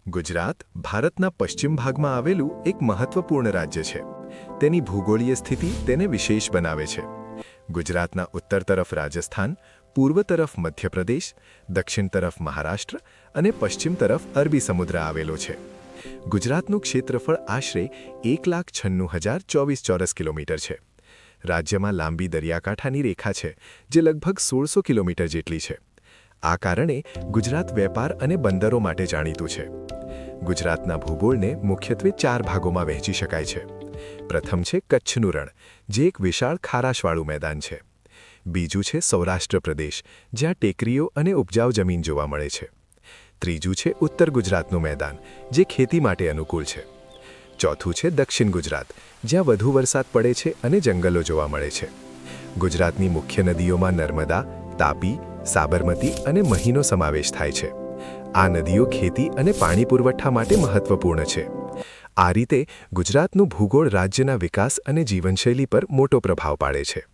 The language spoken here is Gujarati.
ગુજરાત ભારતના પશ્ચિમ ભાગમાં આવેલું એક મહત્વપૂર્ણ રાજ્ય છે. તેની ભૂગોળીય સ્થિતિ તેને વિશેષ બનાવે છે. ગુજરાતના ઉત્તર તરફ રાજસ્થાન, પૂર્વ તરફ મધ્યપ્રદેશ, દક્ષિણ તરફ મહારાષ્ટ્ર અને પશ્ચિમ તરફ અરબી સમુદ્ર આવેલો છે. ગુજરાતનું ક્ષેત્રફળ આશરે 1,96,024 ચોરસ કિલોમીટર છે. રાજ્યમાં લાંબી દરિયાકાંઠાની રેખા છે, જે લગભગ 1600 કિલોમીટર જેટલી છે. આ કારણે ગુજરાત વેપાર અને બંદરો માટે જાણીતું છે. ગુજરાતના ભૂગોળને મુખ્યત્વે 4 ભાગોમાં વહેંચી શકાય છે. પ્રથમ છે કચ્છનું રણ, જે એક વિશાળ ખારાશવાળું મેદાન છે. બીજું છે સૌરાષ્ટ્ર પ્રદેશ, જ્યાં ટેકરીઓ અને ઉપજાઉ જમીન જોવા મળે છે. ત્રીજું છે ઉત્તર ગુજરાતનું મેદાન, જે ખેતી માટે અનુકૂળ છે. ચોથું છે દક્ષિણ ગુજરાત, જ્યાં વધુ વરસાદ પડે છે અને જંગલો જોવા મળે છે. ગુજરાતની મુખ્ય નદીઓમાં નર્મદા, તાપી, સાબરમતી અને મહીનો સમાવેશ થાય છે. આ નદીઓ ખેતી અને પાણી પુરવઠા માટે મહત્વપૂર્ણ છે. આ રીતે ગુજરાતનું ભૂગોળ રાજ્યના વિકાસ અને જીવનશૈલી પર મોટો પ્રભાવ પાડે છે.